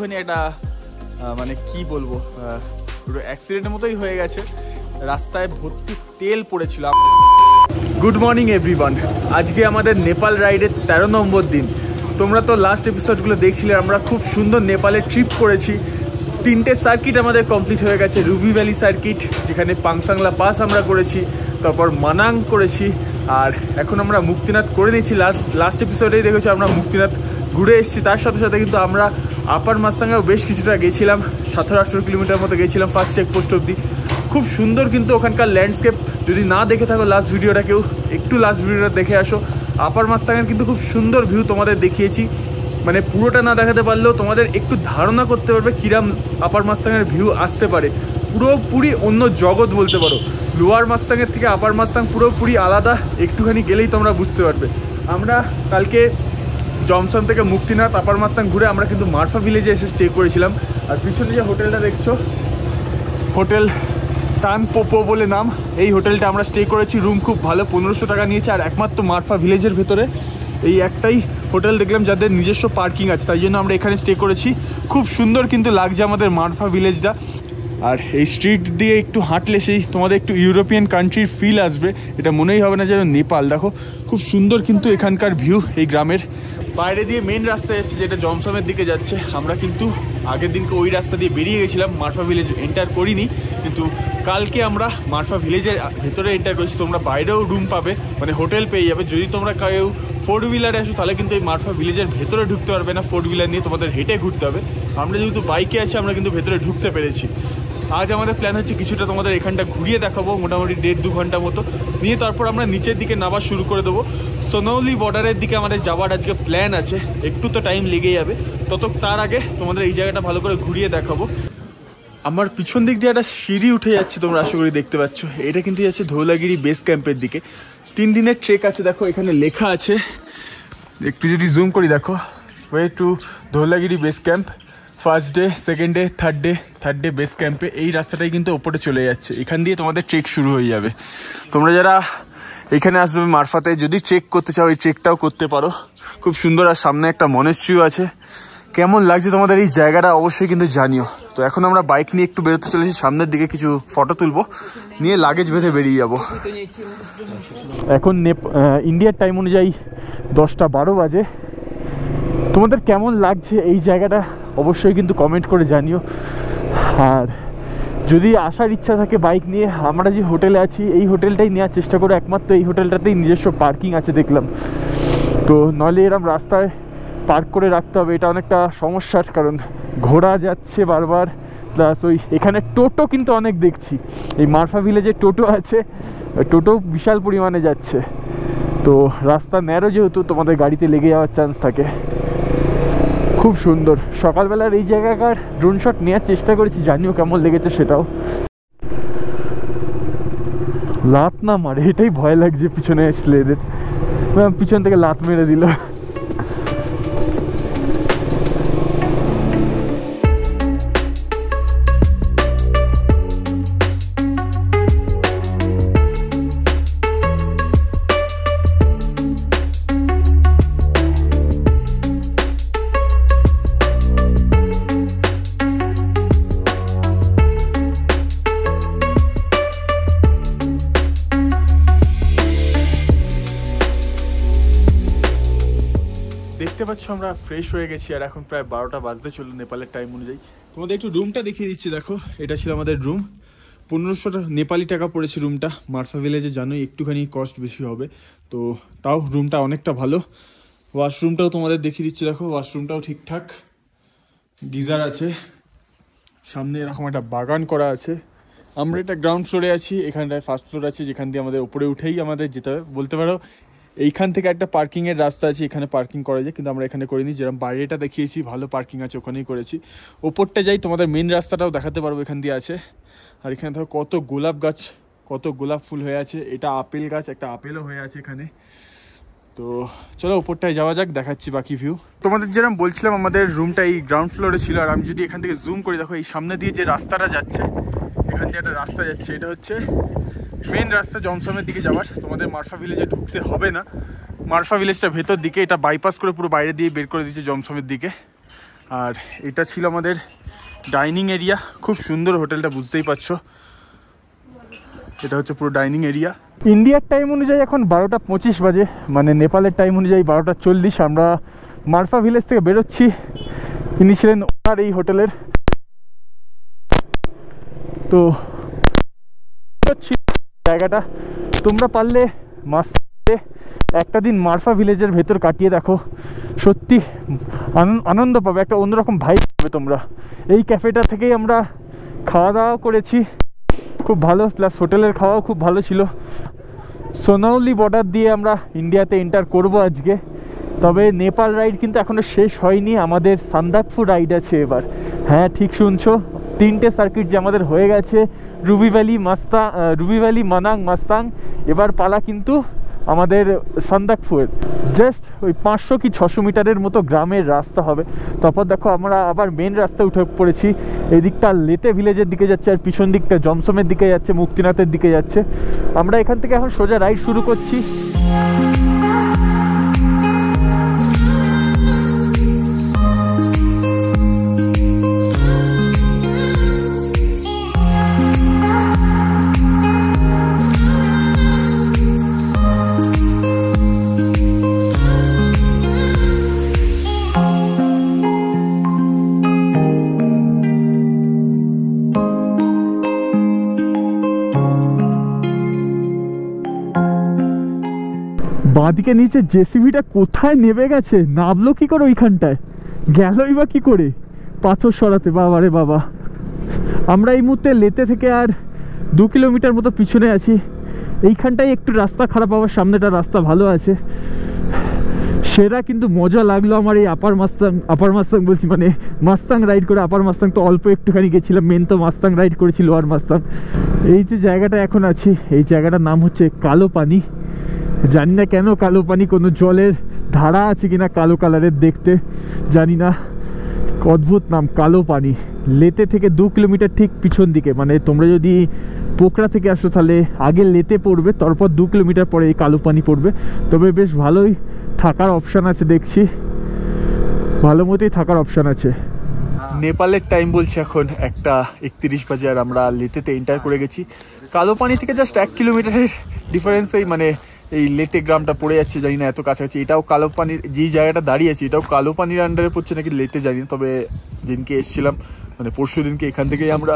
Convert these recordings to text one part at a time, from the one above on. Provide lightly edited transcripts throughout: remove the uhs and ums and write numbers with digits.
একটুখানি একটা মানে কি বলবো, পুরো অ্যাক্সিডেন্টের মতোই হয়ে গেছে। রাস্তায় ভর্তি তেল পড়েছিল। গুড মর্নিং এভরিওয়ান, আজকে আমাদের নেপাল রাইডের 13 নম্বর দিন। তোমরা তো লাস্ট এপিসোডগুলো দেখছিলে, আমরা খুব সুন্দর নেপালের ট্রিপ করেছি। 3টে সার্কিট আমাদের কমপ্লিট হয়ে গেছে। রুবি ভ্যালি সার্কিট, যেখানে পাংসাংলা পাস আমরা করেছি, তারপর মানাং করেছি, আর এখন আমরা মুক্তিনাথ করে নিয়েছি। লাস্ট এপিসোডেই দেখেছি আমরা মুক্তিনাথ ঘুরে এসেছি। তার সাথে সাথে কিন্তু আমরা আপার মাস্তাঙ্গাও বেশ কিছুটা গেছিলাম, 1700-1800 কিলোমিটার মতো গেছিলাম ফার্স্ট চেকপোস্ট অব্দি। খুব সুন্দর কিন্তু ওখানকার ল্যান্ডস্কেপ। যদি না দেখে থাকো লাস্ট ভিডিওটা, কেউ একটু লাস্ট ভিডিওটা দেখে আসো। আপার মাস্তাঙ্গার কিন্তু খুব সুন্দর ভিউ তোমাদের দেখিয়েছি, মানে পুরোটা না দেখাতে পারলেও তোমাদের একটু ধারণা করতে পারবে কিরাম আপার মাস্তাঙ্গের ভিউ আসতে পারে। পুরোপুরি অন্য জগৎ বলতে পারো। লোয়ার মাস্তাঙ্গের থেকে আপার মাস্তাং পুরোপুরি আলাদা, একটুখানি গেলেই তোমরা বুঝতে পারবে। আমরা কালকে জমসন থেকে মুক্তিনাথ আপার মাস্তাং ঘুরে আমরা কিন্তু মারফা ভিলেজে এসে স্টে করেছিলাম। আর পিছনে যে হোটেলটা দেখছো, হোটেল টান পোপো বলে নাম, এই হোটেলটা আমরা স্টে করেছি। রুম খুব ভালো, 1500 টাকা নিয়েছে। আর একমাত্র মারফা ভিলেজের ভেতরে এই একটাই হোটেল দেখলাম যাদের নিজস্ব পার্কিং আছে, তাই জন্য আমরা এখানে স্টে করেছি। খুব সুন্দর কিন্তু লাগছে আমাদের মারফা ভিলেজটা। আর এই স্ট্রিট দিয়ে একটু হাঁটলে সেই তোমাদের একটু ইউরোপিয়ান কান্ট্রির ফিল আসবে, এটা মনেই হবে না যেন নেপাল। দেখো খুব সুন্দর কিন্তু এখানকার ভিউ এই গ্রামের। বাইরে দিয়ে মেন রাস্তা যাচ্ছে যেটা জমসমের দিকে যাচ্ছে। আমরা কিন্তু আগের দিনকে ওই রাস্তা দিয়ে বেরিয়ে গেছিলাম, মারফা ভিলেজ এন্টার করিনি, কিন্তু কালকে আমরা মারফা ভিলেজের ভেতরে এন্টার করেছি। তোমরা বাইরেও রুম পাবে, মানে হোটেল পেয়ে যাবে। যদি তোমরা কেউ 4 হুইলারে আসো তাহলে কিন্তু এই মারফা ভিলেজের ভেতরে ঢুকতে পারবে না, 4 হুইলার নিয়ে তোমাদের হেঁটে ঘুরতে হবে। আমরা যেহেতু বাইকে আছি আমরা কিন্তু ভেতরে ঢুকতে পেরেছি। আজ আমাদের প্ল্যান হচ্ছে কিছুটা তোমাদের এখানটা ঘুরিয়ে দেখাবো, মোটামুটি 1.5-2 ঘন্টা মতো নিয়ে তারপর আমরা নিচের দিকে নামা শুরু করে দেবো। সোনাউলি বর্ডারের দিকে আমাদের যাওয়ার আজকে প্ল্যান আছে। একটু তো টাইম লেগে যাবে, তার আগে তোমাদের এই জায়গাটা ভালো করে ঘুরিয়ে দেখাবো। আমার পিছন দিক দিয়ে একটা সিঁড়ি উঠে যাচ্ছে, তোমরা আশা করি দেখতে পাচ্ছ। এটা কিন্তু যাচ্ছে ধৌলাগিরি বেস ক্যাম্পের দিকে। 3 দিনের ট্রেক আছে, দেখো এখানে লেখা আছে। একটু যদি জুম করি দেখো, way to Dhaulagiri base camp, first day, second day, third day base ক্যাম্পে। এই রাস্তাটাই কিন্তু ওপরে চলে যাচ্ছে, এখান দিয়ে তোমাদের ট্রেক শুরু হয়ে যাবে। তোমরা যারা এখানে আসবে মারফাতে, যদি ট্রেক করতে চাও এই ট্রেকটাও করতে পারো, খুব সুন্দর। আর সামনে একটা মনেস্ট্রিও আছে। কেমন লাগছে তোমাদের এই জায়গাটা অবশ্যই কিন্তু জানিও। তো এখন আমরা বাইক নিয়ে একটু বেরোতে চলেছি সামনের দিকে, কিছু ফটো তুলবো, নিয়ে লাগেজ বেঁধে বেরিয়ে যাবো। এখন ইন্ডিয়ার টাইম অনুযায়ী 10:12 বাজে। তোমাদের কেমন লাগছে এই জায়গাটা অবশ্যই কিন্তু কমেন্ট করে জানিও। আর যদি আসার ইচ্ছা থাকে বাইক নিয়ে, আমরা যে হোটেলে আছি এই হোটেলটাই নেওয়ার চেষ্টা করো। একমাত্র এই হোটেলটাতেই নিজস্ব পার্কিং আছে দেখলাম, তো নইলে এরকম রাস্তায় পার্ক করে রাখতে হবে, এটা অনেকটা সমস্যার। কারণ ঘোড়া যাচ্ছে বারবার, প্লাস ওই এখানে টোটো কিন্তু অনেক দেখছি। এই মারফা ভিলেজে টোটো আছে, টোটো বিশাল পরিমাণে যাচ্ছে। তো রাস্তা ন্যারো যেহেতু তোমাদের গাড়িতে লেগে যাওয়ার চান্স থাকে। খুব সুন্দর সকালবেলার এই জায়গাকার ড্রোন শট নেওয়ার চেষ্টা করেছি, জানিও কেমন লেগেছে সেটাও। লাত না মারে এটাই ভয় লাগছে পিছনে আসলে, এদের পিছন থেকে লাত মেরে দিল। দেখতে পাচ্ছ আমরা ফ্রেশ হয়ে গেছি, আর এখন প্রায় 12টা বাজতে চললো নেপালের টাইম অনুযায়ী। তোমাদের একটু রুমটা দেখিয়ে দিচ্ছি। দেখো এটা ছিল আমাদের রুম, 1500 নেপালি টাকা পড়েছে রুমটা। মারফা ভিলেজে জানোই একটুখানি কস্ট বেশি হবে, তো তাও রুমটা অনেকটা ভালো। ওয়াশরুমটাও তোমাদের দেখিয়ে দিচ্ছি। দেখো ওয়াশরুমটাও ঠিকঠাক, গিজার আছে, সামনে এরকম একটা বাগান করা আছে। আমরা এটা গ্রাউন্ড ফ্লোরে আছি, এখানটায় ফার্স্ট ফ্লোর আছে যেখান দিয়ে আমাদের উপরে উঠেই আমাদের যেতে হবে। বলতে পারো এইখান থেকে একটা পার্কিংয়ের রাস্তা আছে, এখানে পার্কিং করা যায়, কিন্তু আমরা এখানে করিনি। যেরকম বাইরেটা দেখিয়েছি ভালো পার্কিং আছে, ওখানেই করেছি। ওপরটা যাই তোমাদের মেন রাস্তাটাও দেখাতে পারবো, এখান দিয়ে আছে। আর এখানে ধরো কত গোলাপ গাছ, কত গোলাপ ফুল হয়ে আছে। এটা আপেল গাছ, একটা আপেলও হয়ে আছে এখানে। তো চলো উপরটায় যাওয়া যাক, দেখাচ্ছি বাকি ভিউ। তোমাদের যেরকম বলছিলাম আমাদের রুমটা এই গ্রাউন্ড ফ্লোরে ছিল। আর আমি যদি এখান থেকে জুম করি, দেখো এই সামনে দিয়ে যে রাস্তাটা যাচ্ছে, এখান দিয়ে একটা রাস্তা যাচ্ছে, এটা হচ্ছে মেন রাস্তা জমসমের দিকে যাওয়ার। তোমাদের মারফা ভিলেজে ঢুকতে হবে না, মারফা ভিলেজটা ভেতর দিকে, এটা বাইপাস করে পুরো বাইরে দিয়ে বের করে দিচ্ছে জমসমের দিকে। আর এটা ছিল আমাদের ডাইনিং এরিয়া, খুব সুন্দর হোটেলটা, বুঝতেই পারছো। এটা হচ্ছে পুরো ডাইনিং এরিয়া। ইন্ডিয়ার টাইম অনুযায়ী এখন 12টা 25 বাজে, মানে নেপালের টাইম অনুযায়ী 12টা 40। আমরা মারফা ভিলেজ থেকে বেরোচ্ছি। ইনি ছিলেন ওনার এই হোটেলের। তো জায়গাটা তোমরা পারলে মাসে একটা দিন মারফা ভিলেজের ভেতর কাটিয়ে দেখো, সত্যি আনন্দ পাবে, একটা অন্যরকম ভাইব পাবে তোমরা। এই ক্যাফেটা থেকেই আমরা খাওয়া দাওয়া করেছি, খুব ভালো, প্লাস হোটেলের খাওয়াও খুব ভালো ছিল। সোনাউলি বর্ডার দিয়ে আমরা ইন্ডিয়াতে এন্টার করব আজকে। তবে নেপাল রাইড কিন্তু এখনও শেষ হয়নি, আমাদের সান্দাকফু রাইড আছে এবার। হ্যাঁ, ঠিক শুনছো, 3টে সার্কিট যে আমাদের হয়ে গেছে, রুবি ভ্যালি, মানাং, মাস্তাং। এবার পালা কিন্তু আমাদের সান্দাকফুয়ের। জাস্ট ওই 500 কি 600 মিটারের মতো গ্রামের রাস্তা হবে। তারপর দেখো আমরা আবার মেন রাস্তায় উঠে পড়েছি। এই দিকটা লেতে ভিলেজের দিকে যাচ্ছে, আর পিছন দিকটা জমসমের দিকে যাচ্ছে, মুক্তিনাথের দিকে যাচ্ছে। আমরা এখান থেকে এখন সোজা রাইড শুরু করছি। বাঁদিকে নিচে জেসিবিটা কোথায় নেমে গেছে, নামলো কি করে ওইখানটায়, গেলই বা কি করে পাথর সরাতে। বাবা রে বাবা। আমরা এই মুহূর্তে লেতে থেকে আর 2 কিলোমিটার মতো পিছনে আছি। এইখানটায় একটু রাস্তা খারাপ, আবার সামনেটা রাস্তা ভালো আছে। সেরা কিন্তু মজা লাগলো আমার এই আপার মাস্তাং বলছি, মানে মাস্তাং রাইড করে। আপার মাস্তাং তো অল্প একটুখানি গেছিলাম, মেন তো মাস্তাং রাইড করেছিল লোয়ার মাস্তাং। এই যে জায়গাটা এখন আছি, এই জায়গাটার নাম হচ্ছে কালো পানি। জানি না কেন কালো পানি, কোনো জলের ধারা আছে কিনা কালো কালারের দেখতে, জানি না। অদ্ভুত নাম, কালো পানি। লেতে থেকে 2 কিলোমিটার ঠিক পিছন দিকে, মানে তোমরা যদি পোকরা থেকে আসো তাহলে আগে লেতে পড়বে, তারপর 2 কিলোমিটার পরে এই কালো পানি পড়বে। তবে বেশ ভালোই থাকার অপশান আছে, দেখছি ভালো মতোই থাকার অপশান আছে। নেপালের টাইম বলছে এখন 1:31 বাজে, আর আমরা লেতেতে এন্টার করে গেছি। কালো পানি থেকে জাস্ট 1 কিলোমিটারের ডিফারেন্সেই মানে এই লেতে গ্রামটা পড়ে যাচ্ছে, জানি না এত কাছাকাছি। এটাও কালো পানির, যেই জায়গাটা দাঁড়িয়েছি এটাও কালো পানির আন্ডারে পড়ছে নাকি লেতে, জানি না। তবে যেদিনকে এসেছিলাম, মানে পরশু দিনকে, এখান থেকেই আমরা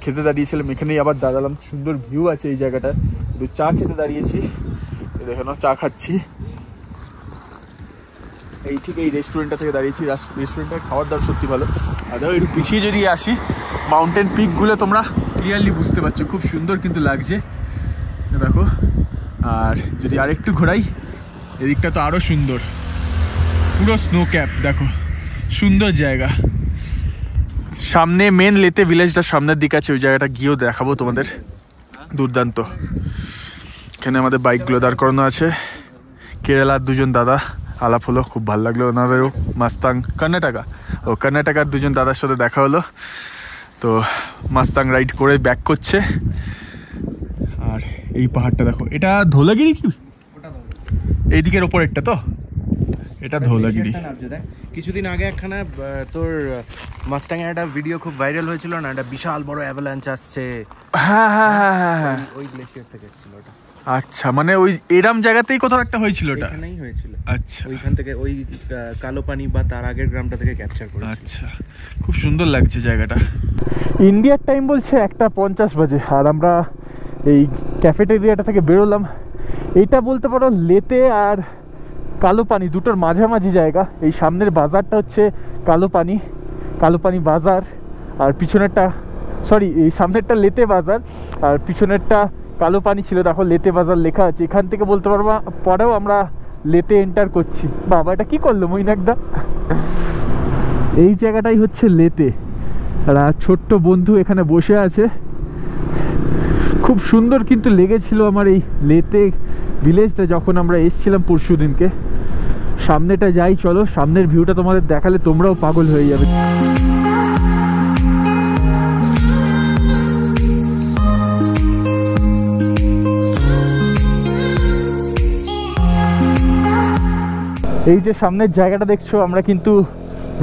খেতে দাঁড়িয়েছিলাম, এখানেই আবার দাঁড়ালাম। সুন্দর ভিউ আছে এই জায়গাটা। একটু চা খেতে দাঁড়িয়েছি, দেখো চা খাচ্ছি। এই ঠিক এই রেস্টুরেন্টটা থেকে দাঁড়িয়েছি। রেস্টুরেন্টের খাবার দাবার সত্যি ভালো। আর ধরো একটু পিছিয়ে যদি আসি, মাউন্টেন পিকগুলো তোমরা ক্লিয়ারলি বুঝতে পারছো, খুব সুন্দর কিন্তু লাগছে, দেখো। আর যদি আরেকটু ঘোরাই, এদিকটা তো আরও সুন্দর, পুরো স্নো ক্যাপ, দেখো সুন্দর জায়গা। সামনে মেন লেতে ভিলেজটা সামনের দিকে আছে, ওই জায়গাটা গিয়েও দেখাবো তোমাদের, দুর্দান্ত। এখানে আমাদের বাইকগুলো দাঁড় করানো আছে। কেরালার 2জন দাদা, আলাপ হলো, খুব ভালো লাগলো ওনাদেরও। মাস্তাং কর্ণাটকার 2জন দাদার সাথে দেখা হলো। তো মাস্তাং রাইড করে ব্যাক করছে। আর এই পাহাড়টা দেখো, এটা ধৌলাগিরি কি? এই দিকের ওপর একটা, তো এটা ধৌলাগিরি। কিছুদিন আগে একখানা তোর মাস্টাং এর একটা ভিডিও খুব ভাইরাল হয়েছিল না, একটা বিশাল বড় অ্যাভালাঞ্চ আসছে। হ্যাঁ হ্যাঁ হ্যাঁ হ্যাঁ, ওই গ্লেশিয়ার থেকে এসেছিল ওটা। আচ্ছা, মানে ওই এরাম জায়গাতেই কোথাও একটা হয়েছিল ওটা? এখানেই হয়েছিল। আচ্ছা, ওইখান থেকে ওই কালো পানি বা তার আগের গ্রামটা থেকে ক্যাপচার করেছিল। আচ্ছা, খুব সুন্দর লাগছে জায়গাটা। ইন্ডিয়ার টাইম বলছে 1:50 বাজে, আর আমরা এই ক্যাফেটেরিয়াটা থেকে বেরোলাম। এইটা বলতে পারো লেতে আর কালো পানি দুটোর মাঝামাঝি জায়গা। এই সামনের বাজারটা হচ্ছে কালো পানি বাজার, আর পিছনেরটা, সরি, এই সামনেরটা লেতে বাজার, আর পিছনেরটা কালো পানি ছিল। দেখো লেতে বাজার লেখা আছে। এখান থেকে বলতে পারবো পরেও আমরা লেতে এন্টার করছি। বাবা, এটা কি করলো মৈনাকদা? এই জায়গাটাই হচ্ছে লেতে, আর ছোট্ট বন্ধু এখানে বসে আছে। খুব সুন্দর কিন্তু লেগেছিল আমার এই লেতে ভিলেজটা যখন আমরা এসেছিলাম পরশু দিনকে। সামনেটা যাই, চলো, সামনের ভিউটা তোমাদের দেখালে তোমরাও পাগল হয়ে যাবে। এই যে সামনের জায়গাটা দেখছো, আমরা কিন্তু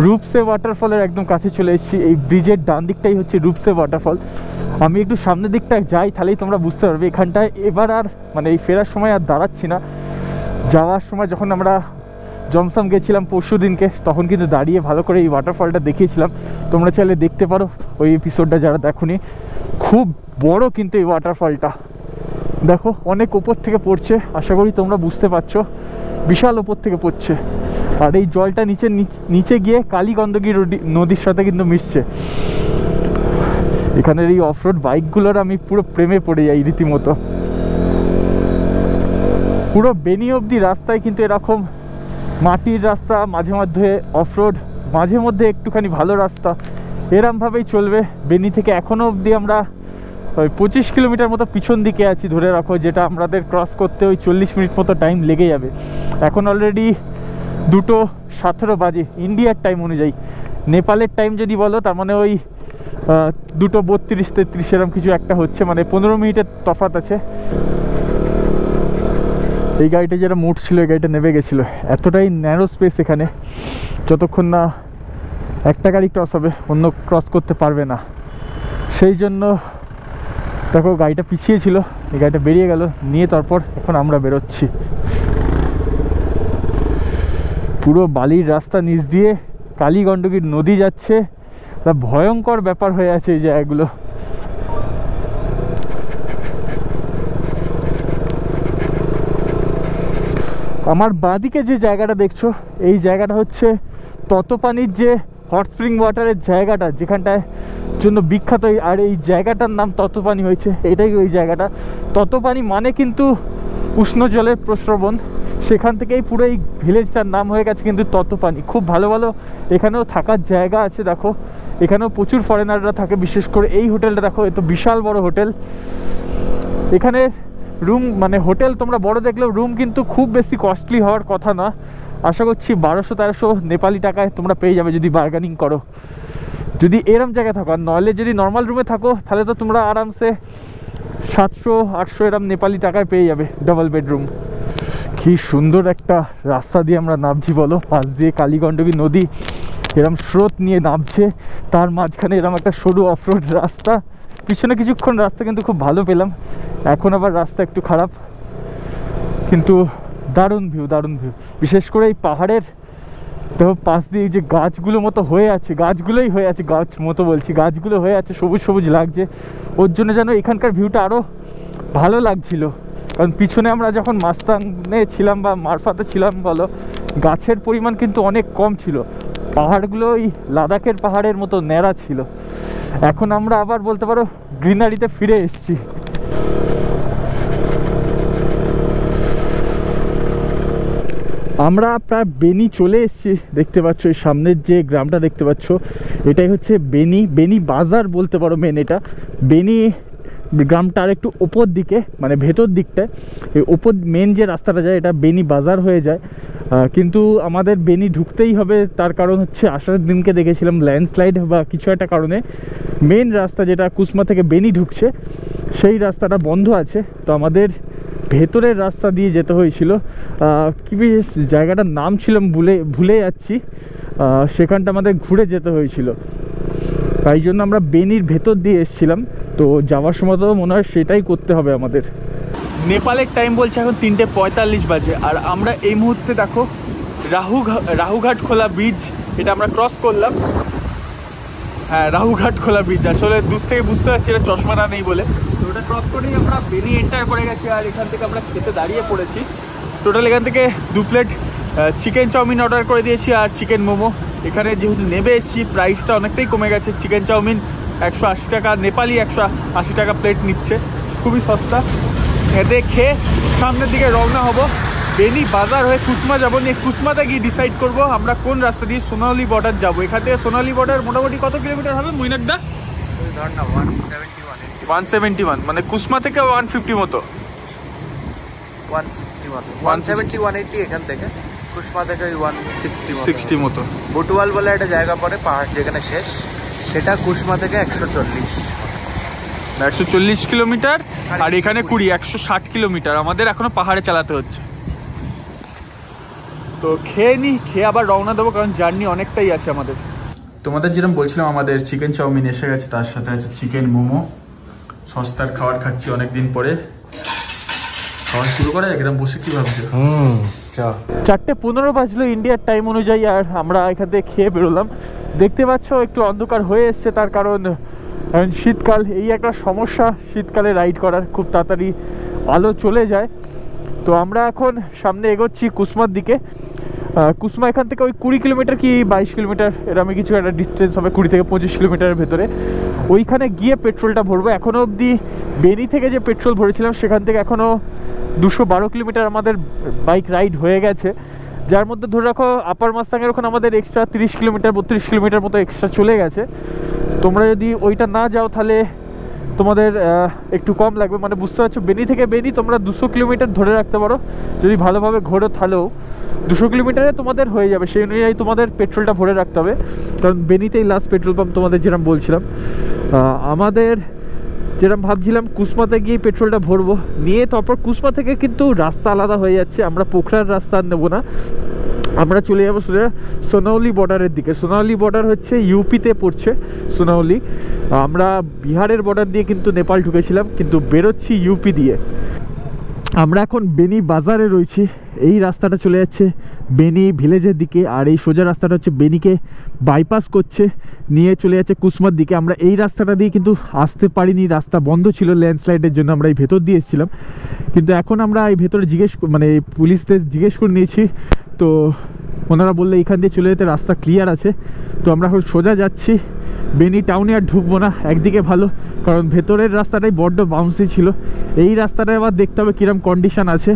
রূপসে ওয়াটারফলের একদম কাছে চলে এসেছি। এই ব্রিজের ডান দিকটাই হচ্ছে রূপসে ওয়াটারফল। আমি একটু সামনের দিকটা যাই, তাহলেই তোমরা বুঝতে পারবে। এখানটায় এবার আর মানে এই ফেরার সময় আর দাঁড়াচ্ছি না। যাওয়ার সময় যখন আমরা জমসম গেছিলাম পরশু দিনকে, তখন কিন্তু দাঁড়িয়ে ভালো করে এই ওয়াটারফলটা দেখিয়েছিলাম। তোমরা চাইলে দেখতে পারো ওই এপিসোডটা যারা দেখোনি। খুব বড় কিন্তু এই ওয়াটারফলটা, দেখো অনেক ওপর থেকে পড়ছে। আশা করি তোমরা বুঝতে পারছো, বিশাল ওপর থেকে পড়ছে। আর এই জলটা নিচে গিয়ে কালীগণ্ডকী নদীর সাথে কিন্তু মিশছে। এখানের এই অফরোড বাইকগুলোর আমি পুরো প্রেমে পড়ে যাই রীতিমতো। পুরো বেনি অবধি রাস্তায় কিন্তু এরকম মাটির রাস্তা, মাঝে মধ্যে অফরোড, মাঝে মধ্যে একটুখানি ভালো রাস্তা, এরমভাবেই চলবে। বেনি থেকে এখনও অবধি আমরা ওই 25 কিলোমিটার মতো পিছন দিকে আছি ধরে রাখো, যেটা আমাদের ক্রস করতে ওই 40 মিনিট মতো টাইম লেগে যাবে। এখন অলরেডি 2:17 বাজে ইন্ডিয়ার টাইম অনুযায়ী। নেপালের টাইম যদি বলো তার মানে ওই 2:32-33 এরকম কিছু একটা হচ্ছে, মানে 15 মিনিটের তফাৎ আছে। এই গাড়িটা যেটা মুড ছিল, এই গাড়িটা নেমে গেছিলো। এতটাই ন্যারো স্পেস এখানে, যতক্ষণ না একটা গাড়ি ক্রস হবে অন্য ক্রস করতে পারবে না। সেই জন্য দেখো গাড়িটা পিছিয়ে ছিল, এই গাড়িটা বেরিয়ে গেল নিয়ে, তারপর এখন আমরা বেরোচ্ছি। পুরো বালির রাস্তা নিচ দিয়ে কালীগণ্ডকী নদী যাচ্ছে, তা ভয়ঙ্কর ব্যাপার হয়ে আছে এই জায়গাগুলো। আমার বাঁদিকে যে জায়গাটা দেখছো, এই জায়গাটা হচ্ছে ততপানির যে হট স্প্রিং ওয়াটারের জায়গাটা, যেখানটায় জন্য বিখ্যাত। আর এই জায়গাটার নাম ততপানি হয়েছে, এটাই ওই জায়গাটা। ততপানি মানে কিন্তু উষ্ণ জলের প্রস্রবণ, সেখান থেকেই পুরো এই ভিলেজটার নাম হয়ে গেছে কিন্তু ততপানি। খুব ভালো ভালো এখানেও থাকার জায়গা আছে, দেখো এখানেও প্রচুর ফরেনাররা থাকে। বিশেষ করে এই হোটেলটা দেখো, এ তো বিশাল বড় হোটেল। এখানে রুম মানে হোটেল তোমরা বড় দেখলেও রুম কিন্তু খুব বেশি কস্টলি হওয়ার কথা না। আশা করছি 1200-1300 নেপালি টাকায় তোমরা পেয়ে যাবে যদি বার্গেনিং করো, যদি এরম জায়গায় থাকো। আর নইলে যদি নর্মাল রুমে থাকো তাহলে তো তোমরা আরামসে 700-800 এরম নেপালি টাকায় পেয়ে যাবে ডাবল বেডরুম। কি সুন্দর একটা রাস্তা দিয়ে আমরা নামছি বলো, পাশ দিয়ে কালীগণ্ডকী নদী এরম স্রোত নিয়ে নামছে, তার মাঝখানে এরম একটা সরু অফরোড রাস্তা। পিছনে কিছুক্ষণ রাস্তা কিন্তু খুব ভালো পেলাম, এখন আবার রাস্তা একটু খারাপ, কিন্তু দারুণ ভিউ, দারুণ ভিউ। বিশেষ করে এই পাহাড়ের দেখো পাশ দিয়ে যে গাছগুলো মতো হয়ে আছে, গাছগুলোই হয়ে আছে, গাছ মতো বলছি, গাছগুলো হয়ে আছে, সবুজ সবুজ লাগছে। ওর জন্য যেন এখানকার ভিউটা আরও ভালো লাগছিল। কারণ পিছনে আমরা যখন মাস্তানে ছিলাম বা মারফাতে ছিলাম বলো, গাছের পরিমাণ কিন্তু অনেক কম ছিল। পাহাড়গুলো ওই লাদাখের পাহাড়ের মতো ন্যাড়া ছিল। এখন আমরা আবার বলতে পারো গ্রিনারিতে ফিরে এসেছি। আমরা প্রায় বেনি চলে এসেছি, দেখতে পাচ্ছ এই সামনের যে গ্রামটা দেখতে পাচ্ছ, এটাই হচ্ছে বেনি বাজার বলতে পারো মেন। এটা বেনি গ্রামটা আর একটু ওপর দিকে, মানে ভেতর দিকটায় এই ওপর মেন যে রাস্তাটা যায় এটা বেনি বাজার হয়ে যায়। কিন্তু আমাদের বেনি ঢুকতেই হবে, তার কারণ হচ্ছে আসার দিনকে দেখেছিলাম ল্যান্ডস্লাইড বা কিছু একটা কারণে মেন রাস্তা যেটা কুসমা থেকে বেনি ঢুকছে সেই রাস্তাটা বন্ধ আছে। তো আমাদের ভেতরের রাস্তা দিয়ে যেতে হয়েছিল। কি বেশ জায়গাটার নাম ছিলাম ভুলে যাচ্ছি, সেখানটা আমাদের ঘুরে যেতে হয়েছিল, তাই জন্য আমরা বেনির ভেতর দিয়ে এসেছিলাম। তো যাওয়ার সময় তো মনে হয় সেটাই করতে হবে আমাদের। নেপালের টাইম বলছে এখন 3:45 বাজে, আর আমরা এই মুহূর্তে দেখো রাহুঘাট খোলা ব্রিজ, এটা আমরা ক্রস করলাম। হ্যাঁ, রাহুঘাট খোলা ব্রিজ, আসলে দূর থেকে বুঝতে পারছি এটা চশমাটা নেই বলে। তো ওটা ক্রস করেই আমরা বেনি এন্টার করে গেছি, আর এখান থেকে আমরা খেতে দাঁড়িয়ে পড়েছি। টোটাল এখান থেকে 2 প্লেট চিকেন চাউমিন অর্ডার করে দিয়েছি আর চিকেন মোমো। এখানে যেহেতু নেমে এসেছি প্রাইসটা অনেকটাই কমে গেছে। চিকেন চাউমিন 180 টাকা, নেপালি 180 টাকা প্লেট নিচ্ছে, খুবই সস্তা। এতে খেয়ে সামনের দিকে রওনা হব, বেনি বাজার হয়ে কুসমা যাবো। নিয়ে কুসমাতে গিয়ে ডিসাইড করবো আমরা কোন রাস্তা দিয়ে সোনালী বর্ডার যাবো। এখান থেকে সোনালী বর্ডার মোটামুটি কত কিলোমিটার হবে মৈনাকদা? 171, মানে কুসমা থেকে 150 মতো, 170-180 এখান থেকে, কুসমা থেকে 160 মতো। বুটওয়াল বলে একটা জায়গা পড়ে পাহাড় যেখানে শেষ, সেটা কুসমা থেকে 140 কিলোমিটার, আর এখানে 160 কিলোমিটার। আমাদের এখনো পাহাড়ে চালাতে হচ্ছে। তো খেয়ে নিই, খেয়ে আবার রওনা দেবো, কারণ জার্নি অনেকটাই আছে আমাদের। তোমাদের যেরকম বলছিলাম আমাদের চিকেন চাউমিন এসে গেছে, তার সাথে আছে চিকেন মোমো। সস্তার খাবার খাচ্ছি অনেকদিন পরে। খাওয়া শুরু করে একদম বসে কি ভাবছো? 4:15 বাজলো ইন্ডিয়ার টাইম অনুযায়ী, আর আমরা এখান থেকে খেয়ে বেরোলাম। দেখতে পাচ্ছ একটু অন্ধকার হয়ে এসছে, তার কারণ শীতকাল, এই একটা সমস্যা শীতকালে রাইড করার, খুব তাড়াতাড়ি আলো চলে যায়। তো আমরা এখন সামনে এগোচ্ছি কুসমার দিকে। কুসমা এখান থেকে ওই 20 কিলোমিটার কি 22 কিলোমিটার এরকম কিছু একটা ডিস্টেন্স হবে, 20 থেকে 25 কিলোমিটারের ভেতরে। ওইখানে গিয়ে পেট্রোলটা ভরবো। এখনও অবধি বেনি থেকে যে পেট্রোল ভরেছিলাম সেখান থেকে এখনও 212 কিলোমিটার আমাদের বাইক রাইড হয়ে গেছে, যার মধ্যে ধরে রাখো আপার মাস্তাংয়ের ওখানে আমাদের এক্সট্রা 30 কিলোমিটার 32 কিলোমিটার মতো এক্সট্রা চলে গেছে। তোমরা যদি ওইটা না যাও তাহলে তোমাদের একটু কম লাগবে, মানে বুঝতে পারছো। বেনি থেকে বেনি তোমরা 200 কিলোমিটার ধরে রাখতে পারো, যদি ভালোভাবে ঘোরো তাহলেও 200 কিলোমিটারে তোমাদের হয়ে যাবে। সেই অনুযায়ী তোমাদের পেট্রোলটা ভরে রাখতে হবে, কারণ বেনিতেই লাস্ট পেট্রোল পাম্প তোমাদের যেরকম বলছিলাম। আমাদের যেরকম ভাবছিলাম কুসমাতে গিয়ে পেট্রোলটা ভরবো, নিয়ে তারপর কুসমা থেকে কিন্তু রাস্তা আলাদা হয়ে যাচ্ছে। আমরা পোখরার রাস্তা আর নেবো না, আমরা চলে যাবো সোজা সোনাউলি বর্ডারের দিকে। সোনাউলি বর্ডার হচ্ছে ইউপিতে পড়ছে সোনাউলি। আমরা বিহারের বর্ডার দিয়ে কিন্তু নেপাল ঢুকেছিলাম, কিন্তু বেরোচ্ছি ইউপি দিয়ে। আমরা এখন বেনি বাজারে রয়েছি। এই রাস্তাটা চলে যাচ্ছে বেনি ভিলেজের দিকে, আর এই সোজা রাস্তাটা হচ্ছে বেনিকে বাইপাস করছে, নিয়ে চলে যাচ্ছে কুসমার দিকে। আমরা এই রাস্তাটা দিয়ে কিন্তু আসতে পারিনি, রাস্তা বন্ধ ছিল ল্যান্ডস্লাইডের জন্য। আমরা এই ভেতর দিয়ে এসেছিলাম, কিন্তু এখন আমরা এই ভেতরে মানে পুলিশদের জিজ্ঞেস করে নিয়েছি, তো ওনারা বললে এখান দিয়ে চলে যেতে রাস্তা ক্লিয়ার আছে। তো আমরা এখন সোজা যাচ্ছি বেনি টাউনে, আর ঢুকবো না। একদিকে ভালো, কারণ ভেতরের রাস্তাটাই বড্ড বাউন্সি ছিল। এই রাস্তাটা আবার দেখতে হবে কীরকম কন্ডিশান আছে,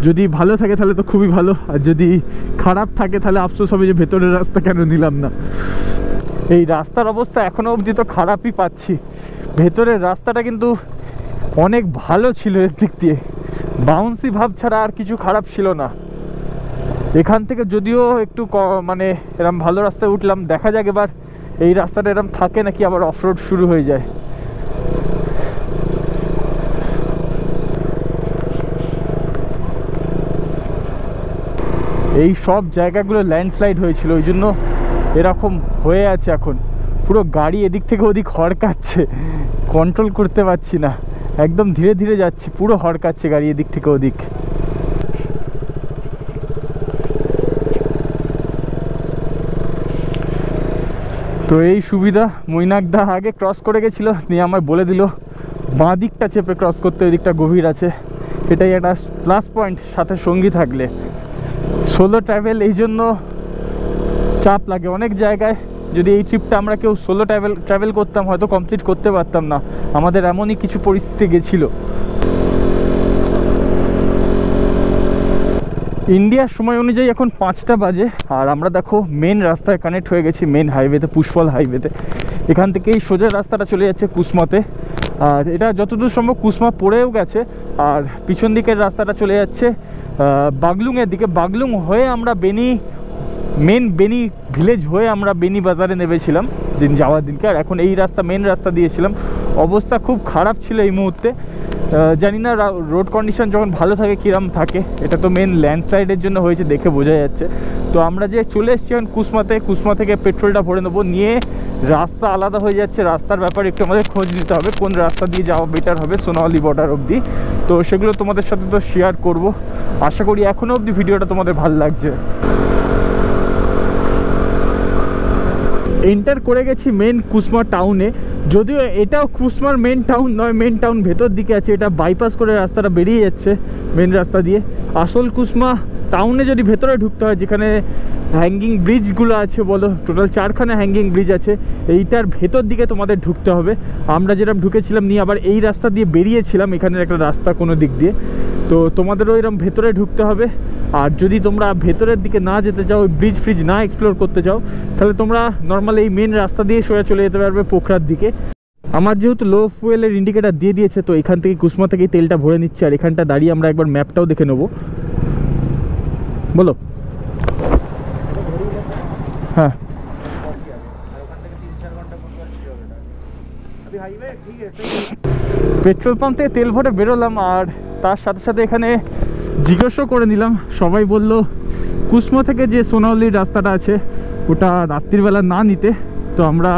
যদি ভালো থাকে তাহলে তো খুবই ভালো, আর যদি খারাপ থাকে তাহলে আফসোস হবে যে ভেতরের রাস্তা কেন নিলাম না। এই রাস্তার অবস্থা এখনও অবধি তো খারাপই পাচ্ছি। ভেতরের রাস্তাটা কিন্তু অনেক ভালো ছিল, এর দিক দিয়ে বাউন্সি ভাব ছাড়া আর কিছু খারাপ ছিল না। এখান থেকে যদিও একটু মানে এরম ভালো রাস্তায় উঠলাম, দেখা যাক এবার এই রাস্তাটা এরম থাকে নাকি আবার অফরোড শুরু হয়ে যায়। এই সব জায়গাগুলো ল্যান্ডস্লাইড হয়েছিল, ওই জন্য এরকম হয়ে আছে। এখন পুরো গাড়ি এদিক থেকে ওদিক হড়কাচ্ছে, কন্ট্রোল করতে পারছি না, একদম ধীরে ধীরে যাচ্ছি, পুরো হড়কাচ্ছে গাড়ি এদিক থেকে ওদিক। তো এই সুবিধা, মৈনাকদা আগে ক্রস করে গেছিলো, নিয়ে আমায় বলে দিল বাঁ দিকটা চেপে ক্রস করতে, ওই দিকটা গভীর আছে। এটাই একটা প্লাস পয়েন্ট সাথে সঙ্গী থাকলে। সোলো ট্রাভেল এই জন্য চাপ লাগে অনেক জায়গায়। যদি এই ট্রিপটা আমরা কেউ সোলো ট্রাভেল করতাম হয়তো কমপ্লিট করতে পারতাম না, আমাদের এমনই কিছু পরিস্থিতি গেছিলো। ইন্ডিয়ার সময় অনুযায়ী এখন 5টা বাজে, আর আমরা দেখো মেন রাস্তায় কানেক্ট হয়ে গেছি, মেন হাইওয়েতে, পুষ্পল হাইওয়েতে। এখান থেকেই সোজা রাস্তাটা চলে যাচ্ছে কুসমাতে, আর এটা যতদূর সম্ভব কুসমা পড়েও গেছে। আর পিছন দিকের রাস্তাটা চলে যাচ্ছে বাগলুংয়ের দিকে। বাগলুং হয়ে আমরা মেন বেনি ভিলেজ হয়ে আমরা বেনি বাজারে নেমেছিলাম যাওয়ার দিনকে, আর এখন এই রাস্তা মেন রাস্তা দিয়েছিলাম। অবস্থা খুব খারাপ ছিল এই মুহূর্তে, জানি না রোড কন্ডিশন যখন ভালো থাকে কিরম থাকে। এটা তো মেন ল্যান্ডস্লাইডের জন্য হয়েছে, দেখে বোঝা যাচ্ছে। তো আমরা যে চলে এসেছি এখন কুসমা থেকে পেট্রোলটা ভরে নেবো, নিয়ে রাস্তা আলাদা হয়ে যাচ্ছে। রাস্তার ব্যাপারে একটু আমাদের খোঁজ নিতে হবে, কোন রাস্তা দিয়ে যাওয়া বেটার হবে সোনাউলি বর্ডার অবধি। তো সেগুলো তোমাদের সাথে তো শেয়ার করব। আশা করি এখনও অবধি ভিডিওটা তোমাদের ভালো লাগছে। এন্টার করে গেছি মেন কুসমা টাউনে, যদিও এটাও কুসমার মেন টাউন নয়, মেন টাউন ভেতর দিকে আছে। এটা বাইপাস করে রাস্তাটা বেরিয়ে যাচ্ছে মেন রাস্তা দিয়ে। আসল কুসমা টাউনে যদি ভেতরে ঢুকতে হয়, যেখানে হ্যাঙ্গিং ব্রিজগুলো আছে, বলো টোটাল 4খানা হ্যাঙ্গিং ব্রিজ আছে, এইটার ভেতর দিকে তোমাদের ঢুকতে হবে। আমরা যেরকম ঢুকেছিলাম নিয়ে আবার এই রাস্তা দিয়ে বেরিয়েছিলাম, এখানের একটা রাস্তা কোনো দিক দিয়ে। তো তোমাদেরও এরকম ভেতরে ঢুকতে হবে। আর যদি তোমরা ভেতরের দিকে না যেতে চাও, ওই ব্রিজ ফ্রিজ না এক্সপ্লোর করতে চাও, তাহলে তোমরা নর্মাল এই মেন রাস্তা দিয়ে সোজা চলে যেতে পারবে পোখরার দিকে। আমার যেহেতু লো ফুয়েলের ইন্ডিকেটার দিয়ে দিয়েছে, তো এখান থেকে কুসমা থেকেই তেলটা ভরে নিচ্ছে। আর এখানটা দাঁড়িয়ে আমরা একবার ম্যাপটাও দেখে নেবো। বলো। হ্যাঁ, পেট্রোল পাম্প থেকে তেল ভরে বেরোলাম, আর তার সাথে সাথে এখানে জিজ্ঞাসাও করে নিলাম। সবাই বলল কুসমো থেকে যে সোনাউলির রাস্তাটা আছে ওটা রাত্রিবেলা না নিতে, তো আমরা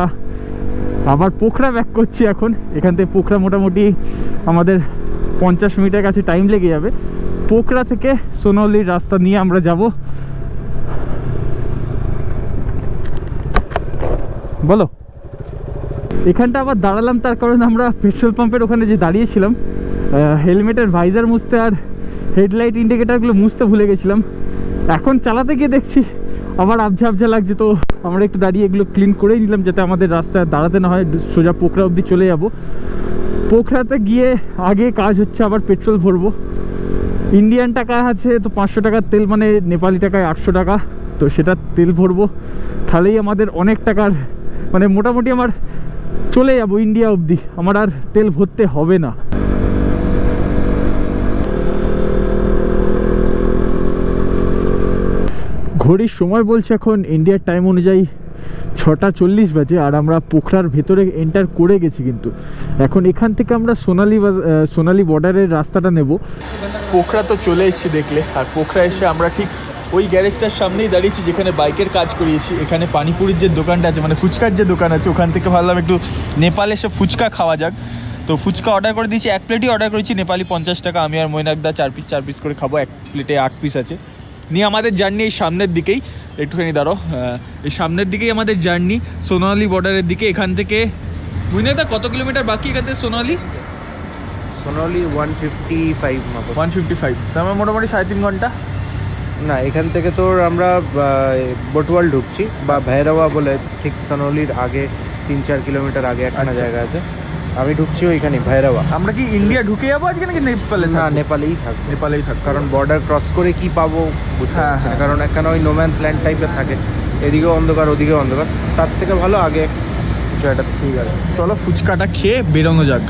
আবার পোখরা ব্যাক করছি এখন। এখান থেকে পোখরা মোটামুটি আমাদের 50 মিনিটের কাছে টাইম লেগে যাবে। পোখরা থেকে সোনাউলির রাস্তা নিয়ে আমরা যাব। বলো, এখানটা আবার দাঁড়ালাম তার কারণ আমরা পেট্রোল পাম্পের ওখানে যে দাঁড়িয়েছিলাম হেলমেটের ভাইজার মুছতে আর হেডলাইট ইন্ডিকেটারগুলো মুছতে ভুলে গেছিলাম। এখন চালাতে গিয়ে দেখছি আবার আবঝা আবঝা লাগছে, তো আমরা একটু দাঁড়িয়ে এগুলো ক্লিন করেই নিলাম যাতে আমাদের রাস্তায় দাঁড়াতে না হয়। সোজা পোখরা অবধি চলে যাব। পোখরাতে গিয়ে আগে কাজ হচ্ছে আবার পেট্রোল ভরবো। ইন্ডিয়ান টাকা আছে তো 500 টাকার তেল, মানে নেপালি টাকায় 800 টাকা, তো সেটা তেল ভরবো। তাহলেই আমাদের অনেক টাকার, মানে মোটামুটি আমার চলে যাব ইন্ডিয়া অবধি, আমার আর তেল ভরতে হবে না। ঘড়ির সময় বলছে এখন ইন্ডিয়ার টাইম অনুযায়ী 6:40 বাজে, আর আমরা পোখরার ভেতরে এন্টার করে গেছি। কিন্তু এখন এখান থেকে আমরা সোনালি বর্ডারের রাস্তাটা নেব। পোখরা তো চলে এসেছি দেখলে, আর পোখরা এসে আমরা ঠিক ওই গ্যারেজটার সামনেই দাঁড়িয়েছি যেখানে বাইকের কাজ করিয়েছি। এখানে পানিপুরির যে দোকানটা আছে, মানে ফুচকার যে দোকান আছে, ওখান থেকে ভাবলাম একটু নেপালে এসে ফুচকা খাওয়া যাক। তো ফুচকা অর্ডার করে দিয়েছি, 1 প্লেটই অর্ডার করেছি, নেপালি 50 টাকা। আমি আর মৈনাকদা 4 পিস করে খাবো, 1 প্লেটে 8 পিস আছে। নিয়ে আমাদের জার্নি এই সামনের দিকেই, একটুখানি দাঁড়ো, এই সামনের দিকেই আমাদের জার্নি সোনালি বর্ডারের দিকে। এখান থেকে মৈনাকদা কত কিলোমিটার বাকি এখান থেকে সোনালি? 155, তার মানে মোটামুটি 3.5 ঘন্টা। না, এখান থেকে তোর আমরা বটওয়াল ঢুকছি বা ভৈরবা বলে, ঠিক সোনালির আগে 3-4 কিলোমিটার আগে একটা জায়গা আছে, আমি ঢুকছি ওইখানে ভৈরবা। আমরা কি ইন্ডিয়া ঢুকে যাবো আজকে নাকি নেপালে? না, নেপালেই থাকবো। নেপালেই থাকবো, কারণ বর্ডার ক্রস করে কি পাবো বুঝতে পারছি না, কারণ একখানে ওই নোম্যান্স ল্যান্ড টাইপের থাকে, এদিকেও অন্ধকার ওদিকেও অন্ধকার। তার থেকে ভালো আগে কিছু একটা। ঠিক আছে, চলো ফুচকাটা খেয়ে বেরোনো যাক।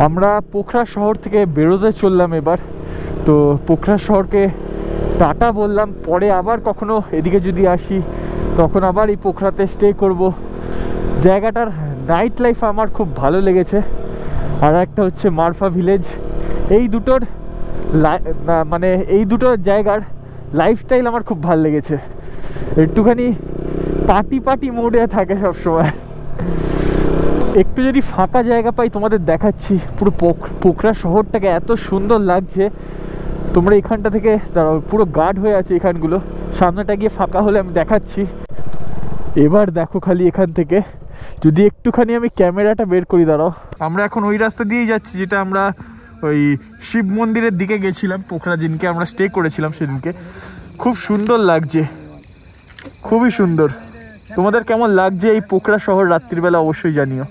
আমরা পোখরা শহর থেকে বেরোতে চললাম এবার। তো পোখরা শহরকে টাটা বললাম, পরে আবার কখনো এদিকে যদি আসি তখন আবার এই পোখরাতে স্টে করব। জায়গাটার নাইট লাইফ আমার খুব ভালো লেগেছে। আর একটা হচ্ছে মারফা ভিলেজ। এই দুটোর মানে এই দুটো জায়গার লাইফস্টাইল আমার খুব ভালো লেগেছে। একটুখানি পার্টি মোডে থাকে সব সময়। একটু যদি ফাঁকা জায়গা পাই তোমাদের দেখাচ্ছি। পুরো পোখরা শহরটাকে এত সুন্দর লাগছে। তোমরা এখানটা থেকে দাঁড়াও, পুরো গার্ড হয়ে আছে এখানগুলো, সামনেটা গিয়ে ফাঁকা হলে আমি দেখাচ্ছি। এবার দেখো খালি এখান থেকে যদি একটুখানি আমি ক্যামেরাটা বের করি, দাঁড়াও। আমরা এখন ওই রাস্তা দিয়েই যাচ্ছি যেটা আমরা ওই শিব মন্দিরের দিকে গেছিলাম পোখরা, দিনকে আমরা স্টে করেছিলাম সেদিনকে। খুব সুন্দর লাগছে, খুবই সুন্দর। তোমাদের কেমন লাগছে এই পোখরা শহর রাত্রিবেলা অবশ্যই জানিও।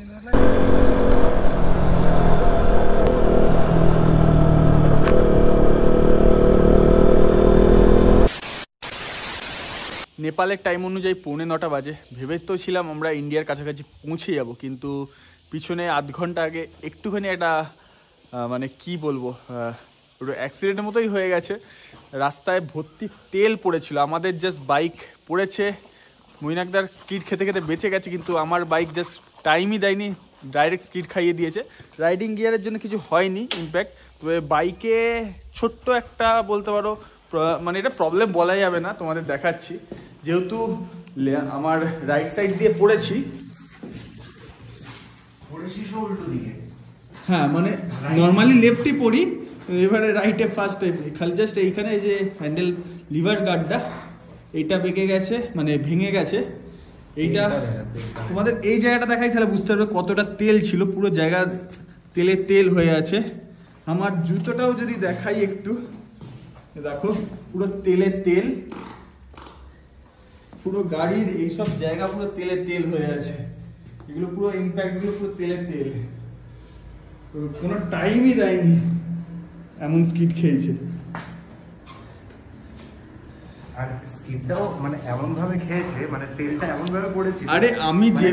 নেপালের টাইম অনুযায়ী 9:45 বাজে। ভেবে তো ছিলাম আমরা ইন্ডিয়ার কাছাকাছি পৌঁছে যাব, কিন্তু পিছনে আধ ঘন্টা আগে একটুখানি একটা মানে কি বলবো, ওটা অ্যাক্সিডেন্টের মতোই হয়ে গেছে। রাস্তায় ভর্তি তেল পড়েছিল, আমাদের জাস্ট বাইক পড়েছে, মৈনাকদার স্কিড খেতে খেতে বেঁচে গেছে, কিন্তু আমার বাইক জাস্ট টাইমই দেয়নি, ডাইরেক্ট স্কিড খাইয়ে দিয়েছে। রাইডিং গিয়ারের জন্য কিছু হয়নি ইনফ্যাক্ট, তবে বাইকে ছোট্ট একটা বলতে পারো, মানে এটা প্রবলেম বলা যাবে না, তোমাদের দেখাচ্ছি। যেহেতু আমার রাইট সাইড দিয়ে পড়েছি, হ্যাঁ মানে নর্মালি লেফটে পড়ি, এবারে রাইটে ফার্স্ট টাইম খালি জাস্ট এইখানে এই যে হ্যান্ডেল লিভার গার্ডটা এইটা বেঁকে গেছে, মানে ভেঙে গেছে। এইটা তোমাদের এই জায়গাটা দেখাই তাহলে বুঝতে পারবে কতটা তেল ছিল, পুরো জায়গা তেল হয়ে আছে। আমার জুতোটাও যদি দেখাই একটু, দেখো পুরো তেল, পুরো গাড়ির এইসব জায়গা পুরো তেল হয়ে আছে। এগুলো পুরো ইম্প্যাক্ট গুলো পুরো তেল, কোনো টাইমই দেয়নি, এমন স্কিড খেয়েছে। আর স্কিডটাও মানে এমন ভাবে খেয়েছে, মানে তেলটা এমন ভাবে পড়েছে। আরে আমি যে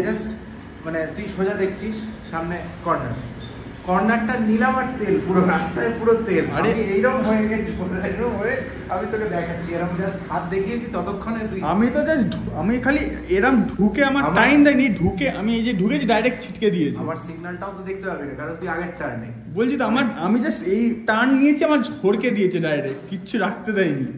মানে তুই সোজা দেখছিস সামনে কর্নার, কর্নারটা নিলাম আর তেল, পুরো রাস্তায় পুরো তেল। আমি এইরকম হয়ে গেছি, এরকম হয়ে আমি তোকে দেখাচ্ছি, এরকম জাস্ট হাত দেখিয়েছি, ততক্ষণে তুই। আমি তো জাস্ট আমি খালি এরম ঢুকে আমার টাইম দেয়নি, ঢুকে আমি এই যে ঢুকেছি ডাইরেক্ট ছিটকে দিয়েছি। আমার সিগন্যালটাও তো দেখতে পাবি না, কারণ তুই আগের টার্নে। বলছি তো আমি জাস্ট এই টার্ন নিয়েছি, আমার ঝড়কে দিয়েছে ডাইরেক্ট, কিচ্ছু রাখতে দেয়নি,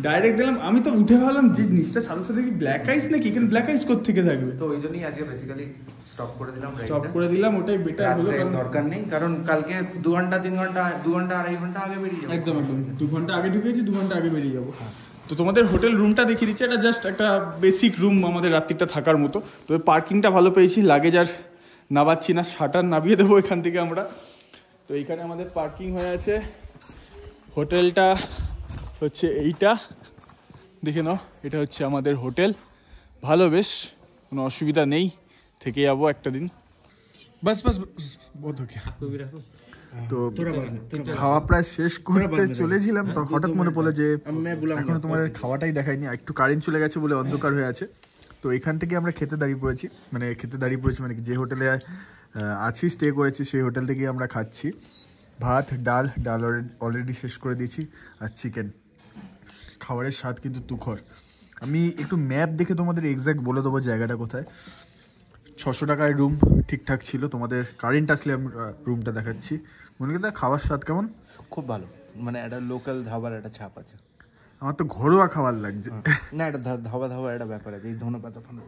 ডাইরেক্ট দিলাম। আমি তো উঠে ভাবলাম যে নিচটা সাথে সাথে কি ব্ল্যাক আইস নাকি, এখানে ব্ল্যাক আইস কোত্থেকে থাকবে, তো ওই জন্যই আজকে বেসিক্যালি স্টপ করে দিলাম। স্টপ করে দিলাম, ওটাই বেটার হলো, কারণ দরকার নেই, কারণ কালকে 2 ঘন্টা 3 ঘন্টা 2 ঘন্টা 2.5 ঘন্টা আগে বেরিয়ে যাবো। একদম 2 ঘন্টা আগে ঢুকেছি, 2 ঘন্টা আগে বেরিয়ে যাবো। তো তোমাদের হোটেল রুমটা দেখিয়ে দিচ্ছি, এটা জাস্ট একটা বেসিক রুম আমাদের রাত্রিটা থাকার মতো। তবে পার্কিংটা ভালো পেয়েছি, লাগেজ আর নামাচ্ছি না, শাটার নামিয়ে দেবো এখান থেকে আমরা। তো এইখানে আমাদের পার্কিং হয়ে আছে। হোটেলটা হচ্ছে এইটা, দেখে নাও, এটা হচ্ছে আমাদের হোটেল। ভালো, বেশ কোনো অসুবিধা নেই, থেকে যাবো একটা দিন। বাস বাস বহুত ওকে। তো খাওয়া প্রায় শেষ করতে চলেছিলাম, তো হঠাৎ মনে পড়লো যে এখনো তোমাদের খাওয়াটাই দেখায়নি, একটু কারেন্ট চলে গেছে বলে অন্ধকার হয়ে আছে। তো এখান থেকে আমরা খেতে দাঁড়িয়ে পড়েছি মানে যে হোটেলে আছি, স্টে করেছি, সেই হোটেল থেকেই আমরা খাচ্ছি। ভাত, ডাল অলরেডি শেষ করে দিয়েছি, আর চিকেন। খাবারের স্বাদ কিন্তু তুখর। আমি একটু ম্যাপ দেখে তোমাদের এক্স্যাক্ট বলে দেবো জায়গাটা কোথায়। 600 টাকায় রুম ঠিকঠাক ছিল, তোমাদের কারেন্ট আসলে আমরা রুমটা দেখাচ্ছি। মনে করি খাবার স্বাদ কেমন? খুব ভালো, মানে একটা লোকাল ধাবার একটা ছাপ আছে। আমার তো ঘরোয়া খাবার লাগছে না, এটা ধাবা একটা ব্যাপার আছে, এই ধনেপাতা ফানা।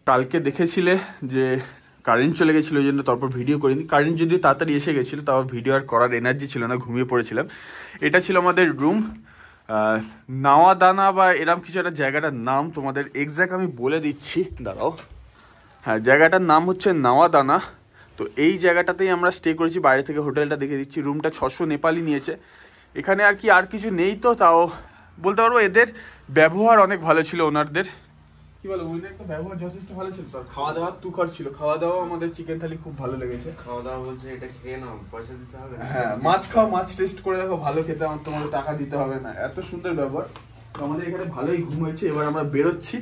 কালকে দেখেছিলে যে কারেন্ট চলে গেছিলো, ওই জন্য তারপর ভিডিও করিনি। কারেন্ট যদি তাড়াতাড়ি এসে গেছিলো, তাও ভিডিও আর করার এনার্জি ছিল না, ঘুমিয়ে পড়েছিলাম। এটা ছিল আমাদের রুম, নাওয়াদানা বা এরম কিছু একটা জায়গাটার নাম, তোমাদের এক্স্যাক্ট আমি বলে দিচ্ছি, দাঁড়াও। হ্যাঁ, জায়গাটার নাম হচ্ছে নাওয়াদানা। তো এই জায়গাটাতেই আমরা স্টে করেছি, বাইরে থেকে হোটেলটা দেখে দিচ্ছি। রুমটা 600 নেপালি নিয়েছে। এখানে আর কিছু নেই, তো তাও বলতে পারবো এদের ব্যবহার অনেক ভালো ছিল, ওনারদের কি বলো, ওদের তো ব্যবহার যথেষ্ট ভালো ছিল। স্যার খাওয়া দাওয়া তুখর ছিল, খাওয়া দাওয়া আমাদের চিকেন থালি খুব ভালো লেগেছে। খাওয়া দাওয়া বলছে এটা খেয়ে নাও, পয়সা দিতে হবে না। হ্যাঁ, মাছ খাও, মাছ টেস্ট করে দেখো, ভালো খেতে, আমার তোমাদের টাকা দিতে হবে না, এত সুন্দর ব্যবহার। তো আমাদের এখানে ভালোই ঘুম হয়েছে। এবার আমরা বেরোচ্ছি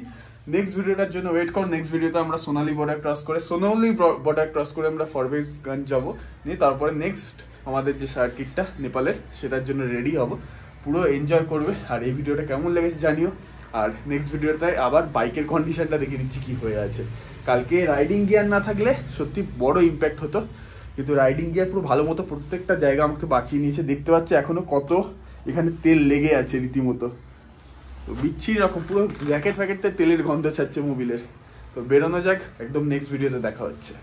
নেক্সট ভিডিওটার জন্য, ওয়েট করো। নেক্সট ভিডিওতে আমরা সোনালি বর্ডার ক্রস করে আমরা ফরবেজগঞ্জ যাবো, নিয়ে তারপরে নেক্সট আমাদের যে সার্কিটটা নেপালের, সেটার জন্য রেডি হব। পুরো এনজয় করবে। আর এই ভিডিওটা কেমন লেগেছে জানিও। আর নেক্সট ভিডিওতে আবার বাইকের কন্ডিশনটা দেখিয়ে দিচ্ছি কি হয়ে আছে। কালকে রাইডিং গিয়ার না থাকলে সত্যি বড় ইম্প্যাক্ট হতো, কিন্তু রাইডিং গিয়ার পুরো ভালো মতো প্রত্যেকটা জায়গা আমাকে বাঁচিয়ে নিয়েছে। দেখতে পাচ্ছ এখনো কত এখানে তেল লেগে আছে রীতিমতো, তো বিচ্ছিরি রকম, পুরো জ্যাকেট ফ্যাকেটতে তেলের গন্ধ ছাড়ছে মোবিলের। তো বেরোনো যাক, একদম নেক্সট ভিডিওতে দেখা হচ্ছে।